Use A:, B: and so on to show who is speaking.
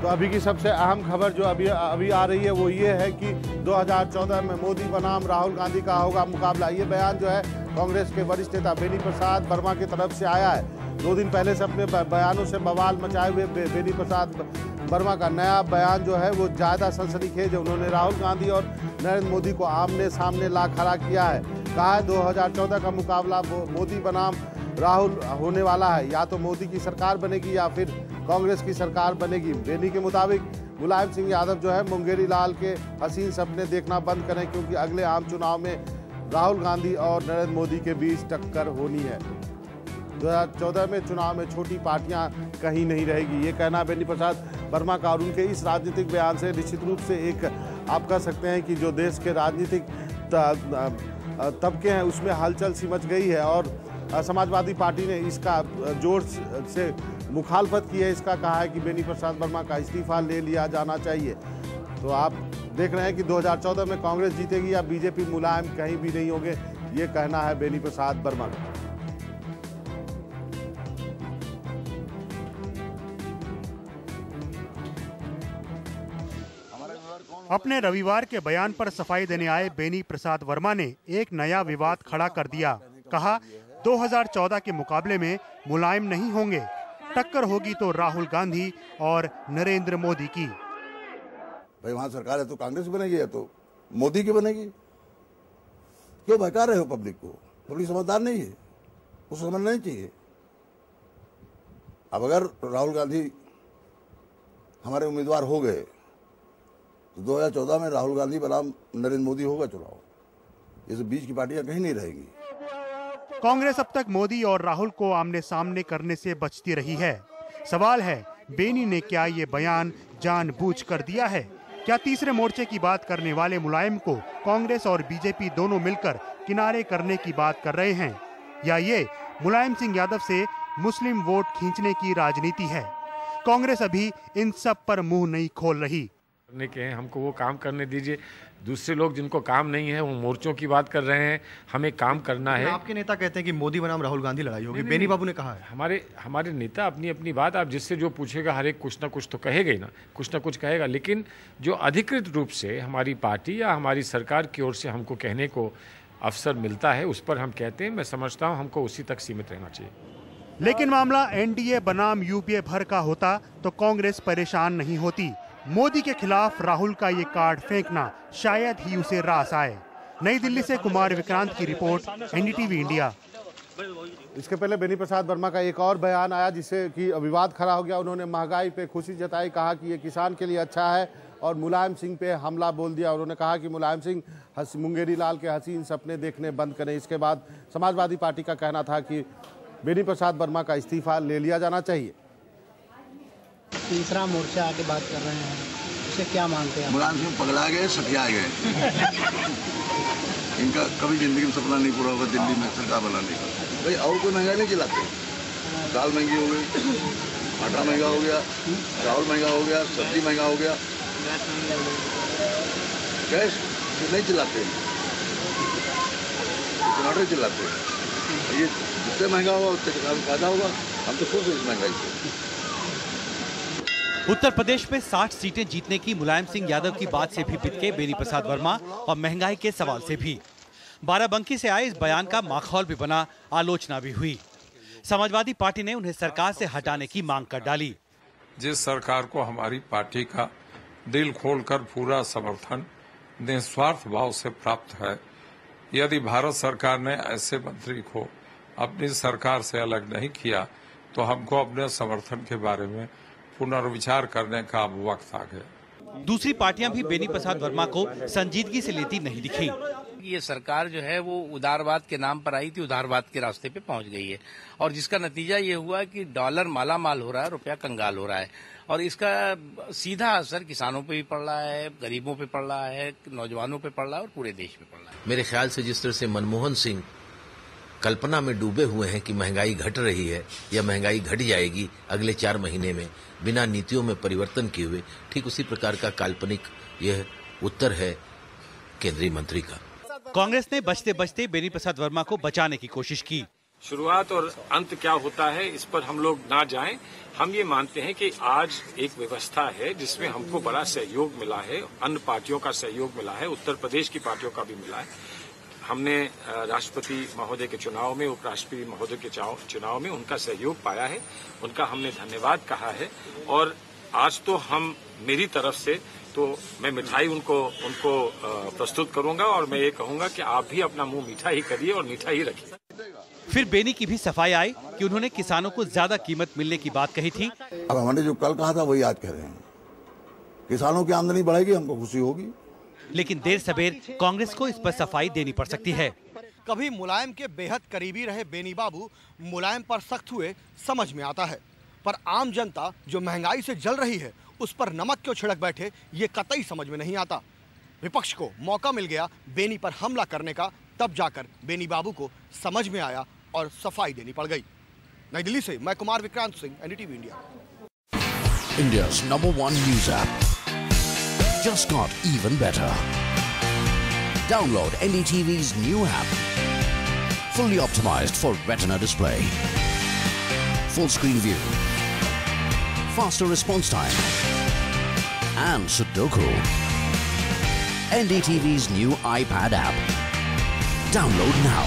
A: तो अभी की सबसे अहम खबर जो अभी आ रही है वो ये है कि 2014 में मोदी बनाम राहुल गांधी का होगा मुकाबला। ये बयान जो है कांग्रेस के वरिष्ठ नेता बेनी प्रसाद वर्मा की तरफ से आया है। 2 दिन पहले से अपने बयानों से बवाल मचाए हुए बेनी प्रसाद वर्मा का नया बयान जो है वो ज़्यादा सनसनीखेज है। उन्होंने राहुल गांधी और नरेंद्र मोदी को आमने सामने ला खड़ा किया है। कहा है 2014 का मुकाबला मोदी बनाम राहुल होने वाला है। या तो मोदी की सरकार बनेगी या फिर कांग्रेस की सरकार बनेगी। बेनी के मुताबिक मुलायम सिंह यादव जो है मुंगेरी लाल के हसीन सपने देखना बंद करें, क्योंकि अगले आम चुनाव में राहुल गांधी और नरेंद्र मोदी के बीच टक्कर होनी है। 2014 में चुनाव में छोटी पार्टियां कहीं नहीं रहेगी, ये कहना बेनी प्रसाद वर्मा का। और उनके इस राजनीतिक बयान से निश्चित रूप से एक आप कह सकते हैं कि जो देश के राजनीतिक तबके हैं उसमें हलचल सी मच गई है। और समाजवादी पार्टी ने इसका जोर से मुखालफत की है। इसका कहा है कि बेनी प्रसाद वर्मा का इस्तीफा ले लिया जाना चाहिए। तो आप देख रहे हैं कि 2014 में कांग्रेस जीतेगी या बीजेपी मुलायम कहीं भी नहीं होंगे, ये कहना है बेनी प्रसाद वर्मा का।
B: अपने रविवार के बयान पर सफाई देने आए बेनी प्रसाद वर्मा ने एक नया विवाद खड़ा कर दिया। कहा 2014 के मुकाबले में मुलायम नहीं होंगे, टक्कर होगी तो राहुल गांधी और नरेंद्र मोदी की।
C: भाई वहां सरकार है तो कांग्रेस बनेगी या तो मोदी की बनेगी। क्यों बहका रहे हो पब्लिक को? पब्लिक समझदार नहीं है, उसको समझना नहीं चाहिए। अब अगर राहुल गांधी हमारे उम्मीदवार हो गए तो 2014 में राहुल गांधी बनाम नरेंद्र मोदी होगा चुनाव। इस बीच की पार्टियां कहीं नहीं रहेगी।
B: कांग्रेस अब तक मोदी और राहुल को आमने सामने करने से बचती रही है। सवाल है बेनी ने क्या ये बयान जानबूझकर दिया है? क्या तीसरे मोर्चे की बात करने वाले मुलायम को कांग्रेस और बीजेपी दोनों मिलकर किनारे करने की बात कर रहे हैं, या ये मुलायम सिंह यादव से मुस्लिम वोट खींचने की राजनीति है? कांग्रेस अभी इन सब पर मुंह नहीं खोल रही।
D: करने के हैं, हमको वो काम करने दीजिए। दूसरे लोग जिनको काम नहीं है वो मोर्चों की बात कर रहे हैं, हमें काम करना है।
E: आपके नेता कहते हैं कि मोदी बनाम राहुल गांधी लड़ाई होगी, बेनी बाबू ने कहा है।
D: हमारे नेता अपनी अपनी बात, आप जिससे जो पूछेगा हर एक कुछ ना कुछ तो कहेगा ही ना, कुछ ना कुछ कहेगा। लेकिन जो अधिकृत रूप से हमारी पार्टी या हमारी सरकार की ओर से हमको कहने को अवसर मिलता है उस पर हम कहते हैं। मैं समझता हूँ हमको उसी तक सीमित रहना चाहिए।
B: लेकिन मामला एनडीए बनाम यूपीए भर का होता तो कांग्रेस परेशान नहीं होती। मोदी के खिलाफ राहुल का ये कार्ड फेंकना शायद ही उसे रास आए। नई दिल्ली से कुमार विक्रांत की रिपोर्ट, एनडीटीवी इंडिया।
A: इसके पहले बेनी प्रसाद वर्मा का एक और बयान आया जिससे कि विवाद खड़ा हो गया। उन्होंने महंगाई पे खुशी जताई, कहा कि ये किसान के लिए अच्छा है, और मुलायम सिंह पे हमला बोल दिया। उन्होंने कहा कि मुलायम सिंह मुंगेरी लाल के हसीन सपने देखने बंद करें। इसके बाद समाजवादी पार्टी का कहना था कि बेनी प्रसाद वर्मा का इस्तीफा ले लिया जाना चाहिए।
F: तीसरा मोर्चा आके बात कर रहे हैं, उसे क्या मानते हैं?
C: मुलायम सिंह पगला गए, सठिया गए। इनका कभी जिंदगी में सपना नहीं पूरा होगा दिल्ली में सरकार बनाने का। भाई और कोई महंगाई नहीं खिलाते। दाल महंगी हो गई, आटा महंगा हो गया, चावल महंगा हो गया, सब्जी महंगा हो गया, गैस नहीं चिल्लाते, टमाटर चिल्लाते। ये जितने महंगा होगा उतने किसान फायदा होगा। हम तो खुश हैं इस महंगाई से।
G: उत्तर प्रदेश में 60 सीटें जीतने की मुलायम सिंह यादव की बात से भी बितके बेनी प्रसाद वर्मा और महंगाई के सवाल से भी। बाराबंकी से आए इस बयान का माहौल भी बना, आलोचना भी हुई। समाजवादी पार्टी ने उन्हें सरकार से हटाने की मांग कर डाली।
H: जिस सरकार को हमारी पार्टी का दिल खोलकर पूरा समर्थन निस्वार्थ भाव से प्राप्त है, यदि भारत सरकार ने ऐसे मंत्री को अपनी सरकार से अलग नहीं किया तो हमको अपने समर्थन के बारे में पुनर्विचार करने का अब वक्त आ गया।
G: दूसरी पार्टियां भी बेनी प्रसाद वर्मा को संजीदगी से लेती नहीं दिखी।
I: ये सरकार जो है वो उदारवाद के नाम पर आई थी, उदारवाद के रास्ते पे पहुंच गई है, और जिसका नतीजा ये हुआ कि डॉलर मालामाल हो रहा है, रुपया कंगाल हो रहा है, और इसका सीधा असर किसानों पे भी पड़ रहा है, गरीबों पे पड़ रहा है, नौजवानों पे पड़ रहा है और पूरे देश पे पड़ रहा है।
J: मेरे ख्याल से जिस तरह से मनमोहन सिंह कल्पना में डूबे हुए हैं कि महंगाई घट रही है या महंगाई घट जाएगी अगले 4 महीने में बिना नीतियों में परिवर्तन किए हुए, ठीक उसी प्रकार का काल्पनिक यह उत्तर है केंद्रीय मंत्री का।
G: कांग्रेस ने बचते बचते बेनी प्रसाद वर्मा को बचाने की कोशिश की।
D: शुरुआत और अंत क्या होता है इस पर हम लोग ना जाएं। हम ये मानते हैं कि आज एक व्यवस्था है जिसमें हमको बड़ा सहयोग मिला है, अन्य पार्टियों का सहयोग मिला है, उत्तर प्रदेश की पार्टियों का भी मिला है। हमने राष्ट्रपति महोदय के चुनाव में, उपराष्ट्रपति महोदय के चुनाव में उनका सहयोग पाया है, उनका हमने धन्यवाद कहा है। और आज तो हम मेरी तरफ से तो मैं मिठाई उनको प्रस्तुत करूंगा और मैं ये कहूंगा कि आप भी अपना मुंह मीठा ही करिए और मीठा ही रखिए।
G: फिर बेनी की भी सफाई आई कि उन्होंने किसानों को ज्यादा कीमत मिलने की बात कही थी।
K: अब हमने जो कल कहा था वही आज कह रहे हैं, किसानों की आमदनी बढ़ेगी, हमको खुशी होगी।
G: लेकिन देर सबेर कांग्रेस को इस पर सफाई देनी पड़ सकती है।
E: कभी मुलायम के बेहद करीबी रहे बेनी बाबू मुलायम पर सख्त हुए समझ में आता है, पर आम जनता जो महंगाई से जल रही है उस पर नमक क्यों छिड़क बैठे ये कतई समझ में नहीं आता। विपक्ष को मौका मिल गया बेनी पर हमला करने का, तब जाकर बेनी बाबू को समझ में आया और सफाई देनी पड़ गई। नई दिल्ली से मैं Kumar Vikrant Singh, NDTV India.
L: India's #1 news app just got even better. Download NDTV's new app, fully optimized for Retina display, full screen view, faster response time, and Sudoku. NDTV's new iPad app. Download now.